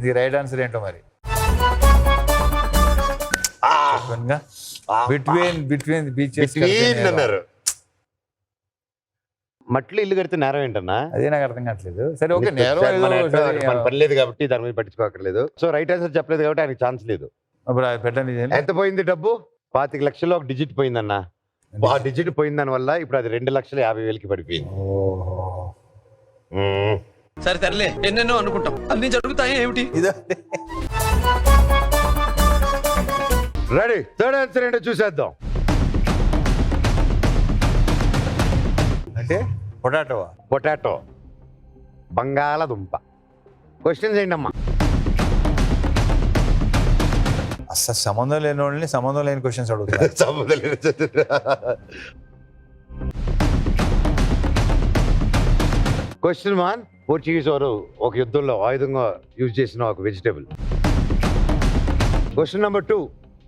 ఇది రైట్ ఆన్సర్ ఏంటో మరి. బిట్వీన్ బీచెస్ అన్నారు. మట్లు ఇల్లు కడితే నేరం ఏంటన్నా? అదే నాకు అర్థం కావట్లేదు. సరే ఓకే, నేరం మన పని లేదు కాబట్టి దాని మీద పట్టించుకోకర్లేదు. సో రైట్ ఆన్సర్ చెప్పలేదు కాబట్టి ఆయనకి ఛాన్స్ లేదు. పెట్టండి. ఎంత పోయింది డబ్బు? 25 లక్షల్లో ఒక డిజిట్ పోయిందన్న. ఆ డిజిట్ పోయిన దాని వల్ల ఇప్పుడు అది 2,50,000కి పడిపోయింది. సరే తరలే, ఎన్నెన్నో అనుకుంటాం, అన్ని జరుగుతాయి ఏమిటి? రెడీ? థర్డ్ ఆన్సర్ ఏంటో చూసేద్దాం. అంటే పొటాటో బంగాళదుంప. క్వశ్చన్స్ ఏంటమ్మా? అసలు సంబంధం లేని వాళ్ళని సంబంధం లేని క్వశ్చన్స్ అడుగుతారు. క్వశ్చన్ 1. పోర్చుగీస్ వారు ఒక యుద్ధంలో ఆయుధంగా యూజ్ చేసిన ఒక వెజిటేబుల్. Question number 2.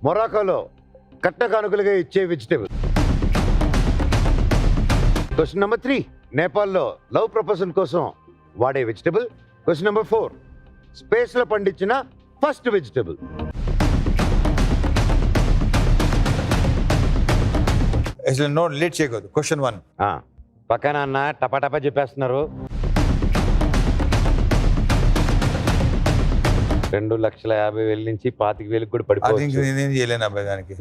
మొరాకోలో కట్న కానుకలుగా ఇచ్చే వెజిటేబుల్. Question number 3. నేపాల్లో లవ్ ప్రపోజల్ కోసం వాడే వెజిటేబుల్. Question number 4. స్పేస్ లో పండించిన ఫస్ట్ వెజిటేబుల్. నో లేట్ చేయకూడదు. క్వశ్చన్ 1 పక్కన అన్న టపా చెప్పేస్తున్నారు. 2,50,000 నుంచి 25,000 కూడా పడిపోయింది. నేనేం చేయలేను అబ్బాయి దానికి.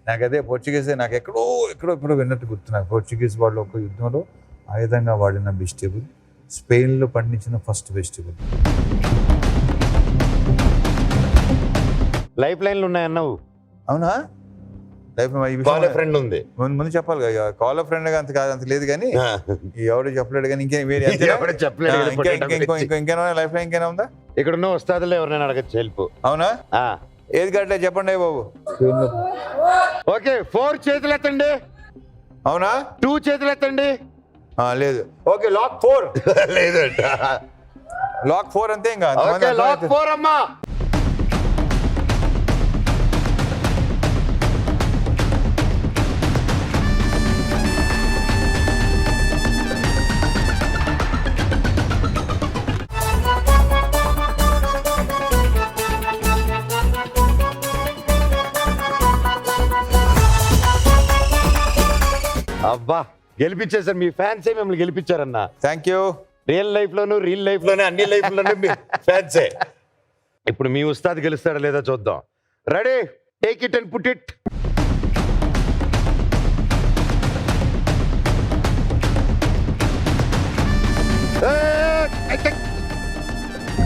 నాకైతే పోర్చుగీస్ నాకు ఎక్కడో విన్నట్టు గుర్తు. నాకు పోర్చుగీస్ వాళ్ళు ఒక యుద్ధంలో ఆయుధంగా వాడిన వెజిటేబుల్, స్పెయిన్లో పండించిన ఫస్ట్ వెజిటేబుల్. లైఫ్ లైన్లు ఉన్నాయన్నావు. అవునా? ఫ్రెండ్ ఉంది ముందు చెప్పాలి కదా. కాల్ ఫ్రెండ్ అంత లేదు కానీ ఎవరు చెప్పలేడు కానీ ఇంకేనా లైఫ్ లైన్ ఇంకేనా ఉందా? ఇక్కడ ఉన్న వస్తాదులో ఎవరైనా అడగచ్చు హెల్ప్. అవునా? ఏది కట్టలే చెప్పండి బాబు. ఓకే 4 చేతులు ఎత్తండి. అవునా? 2 చేతులు ఎత్తండి. లేదు. Okay lock 4. లేదంట. లాక్ 4 అంతే. ఇంకా లాక్ 4 అమ్మా. అబ్బా గెలిపించేసారు. మీ ఫ్యాన్సే మిమ్మల్ని గెలిపించారన్న. Thank you. రియల్ లైఫ్ లోను అన్ని లైఫ్ లోను మీ ఫ్యాన్సే. ఇప్పుడు మీ ఉస్తాద్ గెలుస్తాడా లేదా చూద్దాం. Ready? Take it and put it.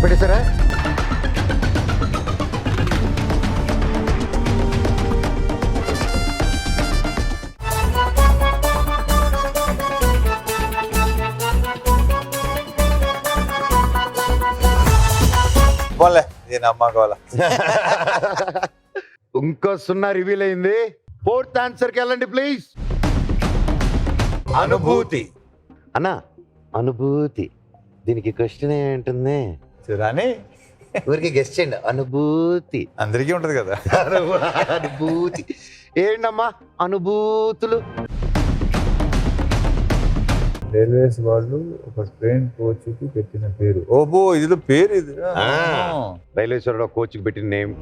పెట్టేశారా? ఇంకో 0 రివీల్ అయింది. 4th ఆన్సర్కి వెళ్ళండి ప్లీజ్. అనుభూతి అన్న. అనుభూతి దీనికి క్వశ్చన్ ఏంటుంది? చూడాని ఊరికి గెస్ట్ చేయండి. అనుభూతి అందరికీ ఉంటది కదా. అనుభూతి ఏంటమ్మా? అనుభూతులు రైల్వేస్ వాళ్ళు ఒక ట్రైన్ కోచ్కి పెట్టిన పేరు. ఓబో ఇది పేరు ఇది. రైల్వేశ్వరంలో కోచ్కి పెట్టిన నేమ్,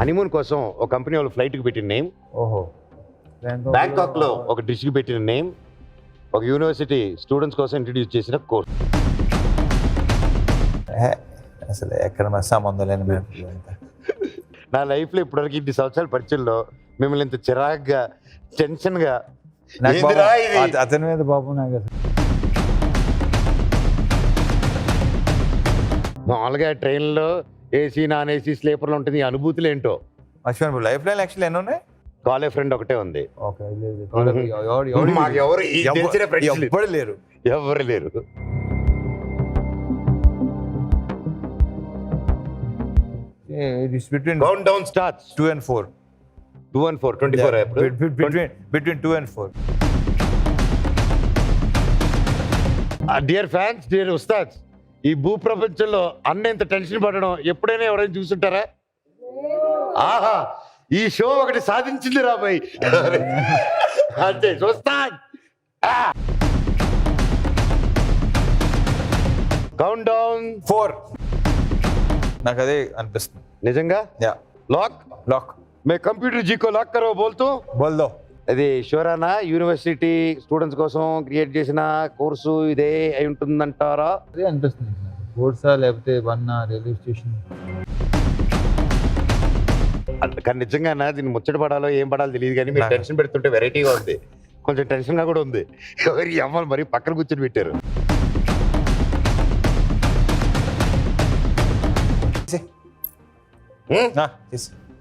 హనీమూన్ కోసం ఒక కంపెనీ వాళ్ళు ఫ్లైట్కి పెట్టిన నేమ్, ఓహో బ్యాంకాక్ లో ఒక డిష్కి పెట్టిన నేమ్, ఒక యూనివర్సిటీ స్టూడెంట్స్ కోసం ఇంట్రడ్యూస్ చేసిన కోర్స్. అసలు ఎక్కడ సంబంధం లేని మేము. నా లైఫ్లో ఇప్పటివరకు 20 సంవత్సరాల పరిచయంలో మిమ్మల్ని ఇంత చిరాగ్గా టెన్షన్గా అతని మీద బాబు నాకు అసలు. మామూలుగా ట్రైన్లో ఏసీ నాన్ ఏసీ స్లీపర్లో ఉంటుంది, ఈ అనుభూతులు ఏంటో. మర్చిపోయాను. లైఫ్ లైన్ యాక్చువల్లీ ఎన్ని ఉన్నాయి? కాలేజ్ ఫ్రెండ్ ఒకటే ఉంది. ఓకే మాకు ఎవరు ఎవ్వరు లేరు. ఎవరు లేరు. Between count down starts 2 and 4. 2 and 4 24 April. Between 2 and 4. Dear fans, dear Ustaads, ఈ భూ ప్రపంచంలో అన్న ఇంత టెన్షన్ పడడం ఎప్పుడైనా ఎవరైనా చూస్తుంటారా? ఆహా, ఈ షో ఒకటి సాధించింది రాబాయ్. అంతే ఉస్తాద్. Count down 4. నాకు అదే అనిపిస్తుంది నిజంగా. యా లాక్ మే కంప్యూటర్ జీ కో లాక్ కరో బోల్తో బోల్ దో. అది షోరానా యూనివర్సిటీ స్టూడెంట్స్ కోసం క్రియేట్ చేసిన కోర్సు ఇదే అయి ఉంటుందంటారా? అదే అనిపిస్తుంది. కోర్సా లేకపోతే వన్ రైల్వే స్టేషన్. కానీ నిజంగా దీన్ని ముచ్చట పడాలో ఏం పడాలో తెలియదు, కానీ మీరు టెన్షన్ పెడుతుంటే వెరైటీగా ఉంది, కొంచెం టెన్షన్గా కూడా ఉంది. ఎవరి అమ్మాయిలు మరి పక్కన కూర్చొని పెట్టారు.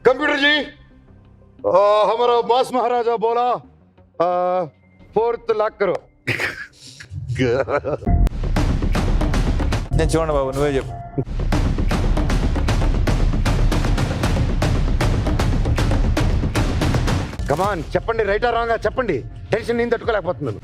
कंप्यूटर जी, हमारा मास महाराजा बोला 4th लाख करो. నేను చూడండి బాబు, నువ్వే చెప్పు. కమాన్ చెప్పండి, రైటా రాంగా చెప్పండి. టెన్షన్ నేను తట్టుకోలేకపోతున్నాను.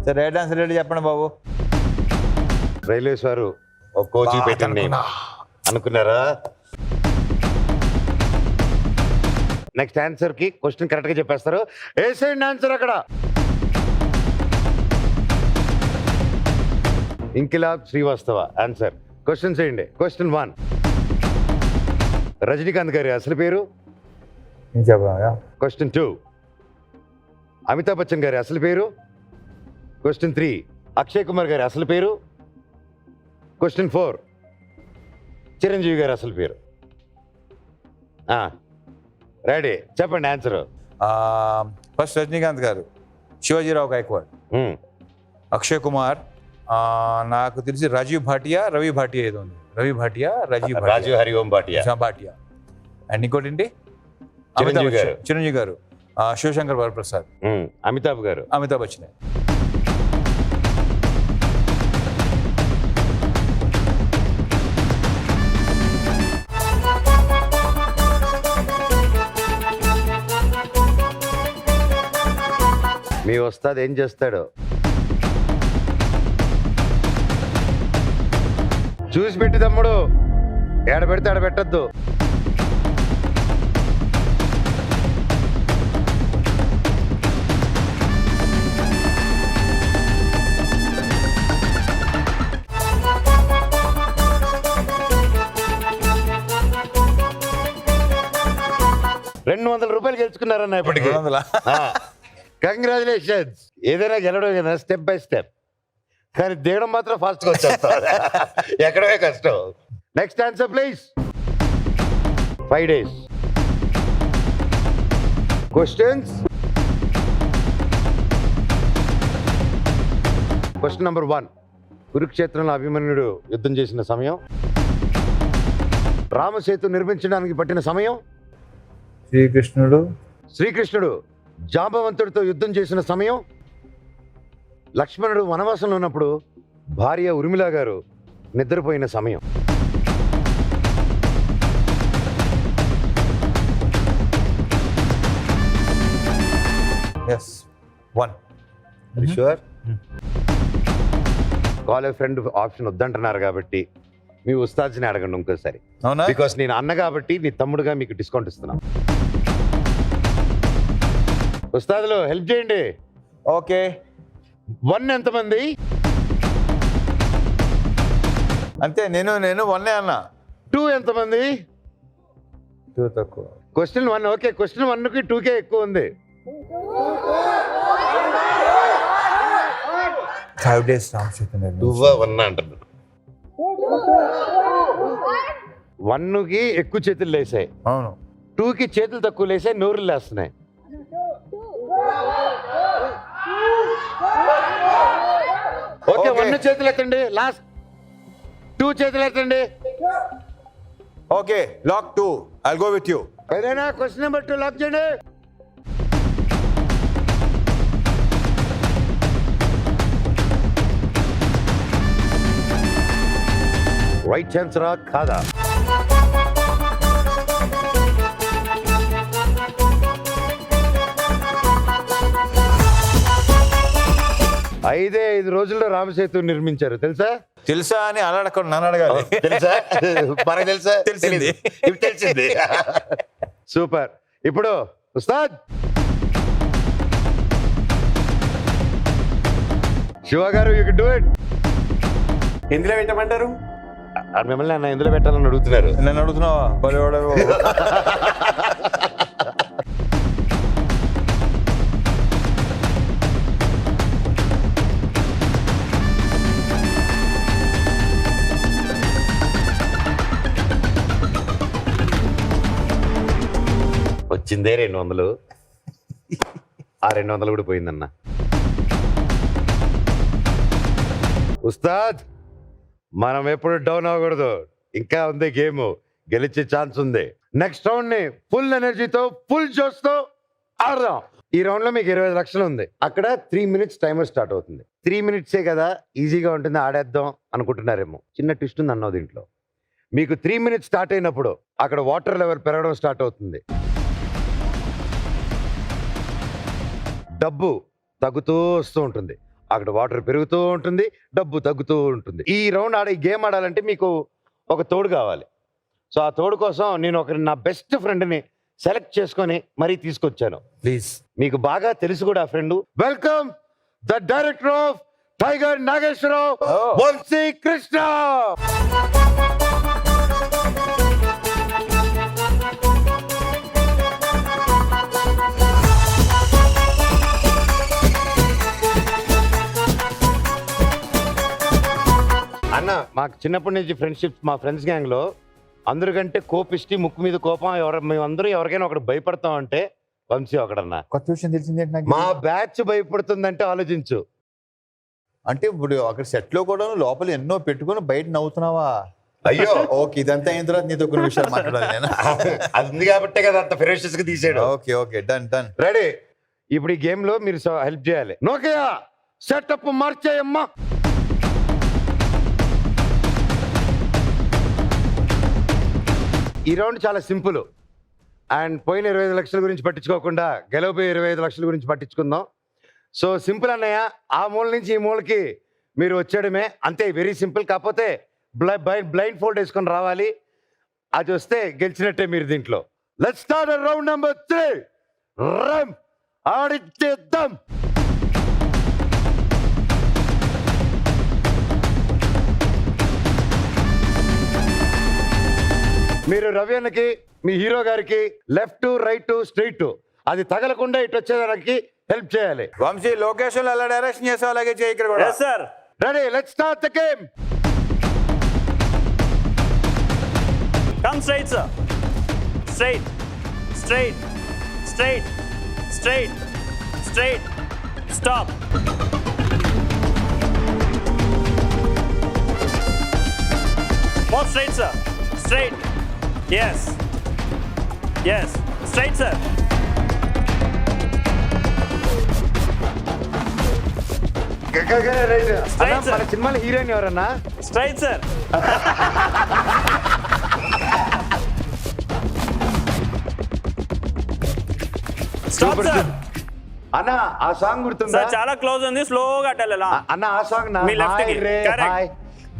సరే, రైట్ ఆన్సర్ రెడీ చెప్పండి బాబు. రైల్వేస్ వారు ఒక కోచింగ్ పెట్టండి అనుకున్నారా? నెక్స్ట్ ఆన్సర్ కి క్వశ్చన్ కరెక్ట్ గా చెప్పేస్తారు. వేసేయండి ఆన్సర్ అక్కడ. ఇంకిలాబ్ శ్రీవాస్తవ ఆన్సర్. క్వశ్చన్ చేయండి. క్వశ్చన్ 1, రజనీకాంత్ గారి అసలు పేరు? క్వశ్చన్ 2, అమితాబ్ బచ్చన్ గారి అసలు పేరు? క్వశ్చన్ 3, అక్షయ్ కుమార్ గారి అసలు పేరు? క్వశ్చన్ 4, చిరంజీవి గారి అసలు పేరు? రెడీ, చెప్పండి ఆన్సర్. ఫస్ట్ రజనీకాంత్ గారు శివాజీరావు గైక్వాడ్. అక్షయ్ కుమార్ నాకు తెలిసి రాజీవ్ భాటియా, రవి భాటియా ఏదో ఉంది. రవి భాటియా, రాజీవ్ హరి ఓం భాటియా. అండ్ ఇంకోటి ఏంటి? చిరంజీవి గారు శివశంకర్ వరప్రసాద్. అమితాబ్ బచ్చన్. మీ వస్తాది ఏం చేస్తాడు చూసి పెట్టి తమ్ముడు, ఏడ పెడితే ఆడ పెట్టద్దు. ₹200 గెలుచుకున్నారన్న ఇప్పటికి. కంగ్రాచులేషన్స్. ఏదైనా గెలవడం కదా స్టెప్ బై స్టెప్, కానీ దిగడం మాత్రం ఫాస్ట్గా వచ్చేస్తారు. ఎక్కడమే కష్టం. Next answer please. 5 days. Questions. Question number 1, కురుక్షేత్రంలో అభిమన్యుడు యుద్ధం చేసిన సమయం, రామసేతు నిర్మించడానికి పట్టిన సమయం, శ్రీకృష్ణుడు జాంబవంతుడితో యుద్ధం చేసిన సమయం, లక్ష్మణుడు వనవాసంలో ఉన్నప్పుడు భార్య ఉర్మిళ గారు నిద్రపోయిన సమయం. Yes. 1. Sure? కాల్ ఏ ఫ్రెండ్ ఆప్షన్ వద్దంటున్నారు కాబట్టి మీ ఉస్తాద్ని అడగండి ఇంకోసారి. అవునా? బికాస్ నేను అన్న కాబట్టి నీ తమ్ముడుగా మీకు డిస్కౌంట్ ఇస్తున్నాం. ఉస్తాదులు హెల్ప్ చేయండి. ఓకే 1 ఎంతమంది? అంతే, నేను వన్నే అన్న. 2 ఎంతమంది? 2 తక్కువ. Question 1 okay. క్వశ్చన్ 1కి 2K ఎక్కువ ఉంది. 5 days రామ్ చైతన్య. 1 అంటున్నారు. 1కి ఎక్కువ చేతులు లేసాయి, అవును. 2కి చేతులు తక్కువ లేసాయి, నోరులు లేస్తున్నాయి. ఓకే, 1 చేతులు ఎత్తండి. లాస్ట్ 2 చేతులు ఎత్తండి. Okay, lock 2. I'll go with you. ఏదైనా క్వశ్చన్ నెంబర్ 2 లాక్ చేయండి. రైట్ ఆన్సరా కాదా? ఐదే 5 రోజుల్లో రామసేతు నిర్మించారు, తెలుసా? తెలుసా అని అడగకుండా నన్ను అడగాలి. తెలుసా? మనకు తెలుసా? తెలిసింది. ఇప్పుడు తెలిసింది. సూపర్. ఇప్పుడు ఉస్తాద్ శివ గారు, యూ కెన్ డూ ఇట్. ఎందులో పెట్టమంటారు? మిమ్మల్ని అన్న ఎందులో పెట్టాలని అడుగుతున్నారు. నన్ను అడుగుతున్నావా? బలివాడవు. వచ్చిందే 200. ఆ 200 కూడా పోయిందన్న. ఉస్తాద్, మనం ఎప్పుడు డౌన్ అవ్వకూడదు. ఇంకా ఉంది గేమ్, గెలిచే ఛాన్స్ ఉంది. నెక్స్ట్ రౌండ్ ని ఫుల్ ఎనర్జీతో, ఫుల్ జోష్ తో ఆడదాం. ఈ రౌండ్ లో మీకు 25 లక్షలు ఉంది. అక్కడ 3 minutes టైమర్ స్టార్ట్ అవుతుంది. 3 minutesే కదా, ఈజీగా ఉంటుంది, ఆడేద్దాం అనుకుంటున్నారేమో. చిన్న ట్విస్ట్ ఉంది అన్నో దీంట్లో. మీకు 3 minutes స్టార్ట్ అయినప్పుడు అక్కడ వాటర్ లెవెల్ పెరగడం స్టార్ట్ అవుతుంది. డబ్బు తగ్గుతూ వస్తూ ఉంటుంది. అక్కడ వాటర్ పెరుగుతూ ఉంటుంది, డబ్బు తగ్గుతూ ఉంటుంది. ఈ రౌండ్ ఈ గేమ్ ఆడాలంటే మీకు ఒక తోడు కావాలి. సో ఆ తోడు కోసం నేను నా బెస్ట్ ఫ్రెండ్ని సెలెక్ట్ చేసుకొని మరీ తీసుకొచ్చాను. ప్లీజ్. మీకు బాగా తెలుసు కూడా ఆ friend. Welcome the director of Tiger Nageswara Rao, Vamsi Krishna. అన్న, మాకు చిన్నప్పటి నుంచి ఫ్రెండ్షిప్, మా ఫ్రెండ్స్ గ్యాంగ్ లో అందరికంటే కోపిష్టి, ముక్కు మీద కోపం, మేమందరూ ఎవరికైనా ఒకటి భయపడతాం అంటే వంశీ ఒకడన్నా. కొత్త విషయం తెలిసింది ఏంటి నాకు? మా బ్యాచ్ భయపడుతుందంటే ఆలోచించు. అంటే ఇప్పుడు అక్కడ సెట్ లో కూడా లోపల ఎన్నో పెట్టుకుని బయట నవ్వుతున్నావా? అయ్యో, ఓకే, ఇదంతా అయిన తర్వాత నీతో కొన్ని విషయాలు మాట్లాడాలి నేను. అది ఉంది కాబట్టే కదా అంత ఫెరోషియస్ గా తీసాడు. Okay okay, done done. Ready. ఇప్పుడు ఈ గేమ్ లో మీరు హెల్ప్ చేయాలి. నోకియా సెటప్ మార్చేయమ్మా. ఈ రౌండ్ చాలా సింపుల్. అండ్ పోయిన 25 లక్షల గురించి పట్టించుకోకుండా గెలవబోయే 25 లక్షల గురించి పట్టించుకుందాం. సో సింపుల్ అన్నయ్య, ఆ మూల నుంచి ఈ మూలకి మీరు వచ్చేయడమే, అంతే. Very simple. కాకపోతే బ్లైండ్ ఫోల్డ్ వేసుకొని రావాలి. అది వస్తే గెలిచినట్టే మీరు దీంట్లో. Let's start round number 3. రమ్ ఆడిద్దాం. మీరు రవి అన్నకి, మీ హీరో గారికి లెఫ్ట్ రైట్ స్ట్రైట్ అది తగలకుండా ఇటు వచ్చేదానికి హెల్ప్ చేయాలి. వంశీ, లొకేషన్ ఎలా డైరెక్షన్ చేసావు అలాగే చేయి ఇక్కడ కూడా. Sir. Ready, let's start the game. Come straight sir. Straight straight straight straight straight. Stop. More straight sir. Straight. Yes. Yes. Straight, sir. మన సినిమాలో హీరోయిన్ ఎవరన్నా? Straight, sir. Stop, sir. అన్న ఆ సాంగ్ గుర్తుందా? చాలా క్లోజ్ ఉంది, స్లోగా అట్టాలి. అన్న ఆ సాంగ్ నా మీ left కి. హాయ్ రే Correct. Hi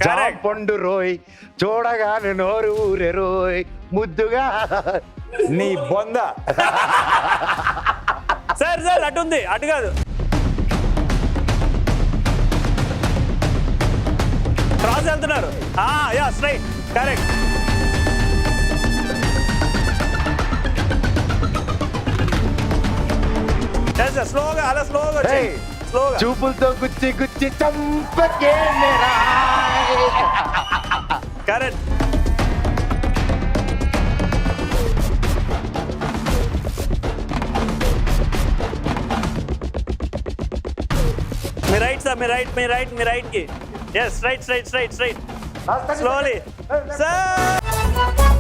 Correct. పండు రోయ్ చూడగానే నోరు ఊరే రోయ్ ముద్దుగా నీ బొంద. సార్ అటు ఉంది, అటు కాదు. క్రాస్ వెళ్తున్నారు. Yeah straight, correct. స్లోగా, అలా స్లోగా Hey. స్లోగా. చూపులతో గుచ్చి గుచ్చి చంపకే మేరా. కరెక్ట్. మీ రైట్ సార్, మీ రైట్ కి. Yes, right. Slowly sir.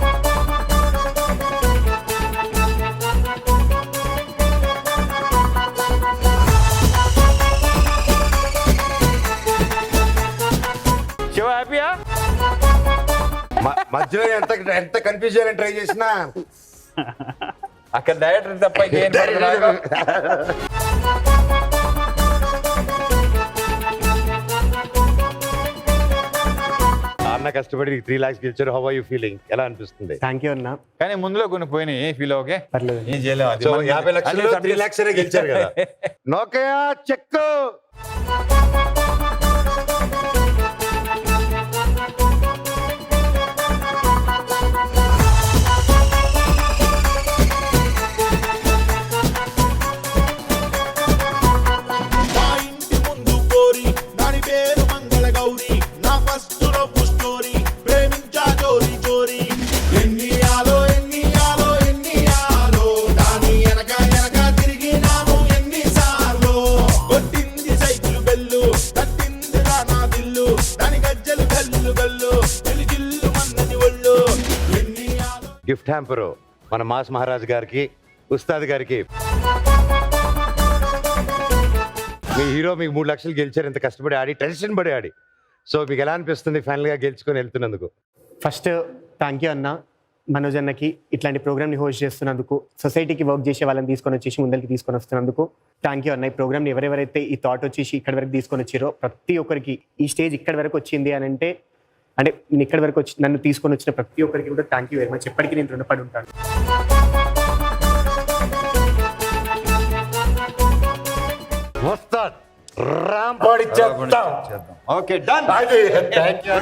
Shiva హ్యాపీయా? మధ్యలో ఎంత కన్ఫ్యూజ్ చేయాలని ట్రై చేసినా అక్కడ డైరెక్టర్ తప్ప ఇంకేం పడదు. అన్న కష్టపడి 3 lakhs గెలిచారు. How are you feeling? ఎలా అనిపిస్తుంది? థ్యాంక్ యూ అన్న. కానీ ముందులో కొన్ని పోయినాయి, ఫీల్ ఓకే పర్లేదు. ఏం చేయలేము. అది సో మన- 50 లక్షలు అన్ని 3 lakhs అనే గెలిచారు కదా. నోకయా చెక్కు. గిఫ్ట్ హ్యాంపర్ మన మాస్ మహారాజ్ గారికి, ఉస్తాద్ గారికి. మీ హీరో మీకు 3 లక్షలు గెలిచారు, ఇంత కష్టపడి ఆడి, టెన్షన్ పడి ఆడి. సో మీకు ఎలా అనిపిస్తుంది ఫైనల్గా గెలుచుకొని వెళ్తున్నందుకు? ఫస్ట్ థ్యాంక్ యూ అన్న, మనోజ్ అన్నకి ఇట్లాంటి ప్రోగ్రామ్ని హోస్ట్ చేస్తున్నందుకు, సొసైటీకి వర్క్ చేసే వాళ్ళని తీసుకొని వచ్చేసి ముందరికి తీసుకొని వస్తున్నందుకు థ్యాంక్ యూ అన్న. ఈ ప్రోగ్రామ్ని ఎవరెవరైతే ఈ థాట్ వచ్చేసి ఇక్కడ వరకు తీసుకొని వచ్చారో ప్రతి ఒక్కరికి, ఈ స్టేజ్ ఇక్కడ వరకు వచ్చింది అని అంటే నేను ఇక్కడి వరకు వచ్చి నన్ను తీసుకొని వచ్చిన ప్రతి ఒక్కరికి కూడా థ్యాంక్ యూ వెరీ మచ్. ఎప్పటికీ నేను రుణపడి ఉంటాను. ఉస్తాద్ రాంపాడి చేద్దాం. Okay done. Thank you.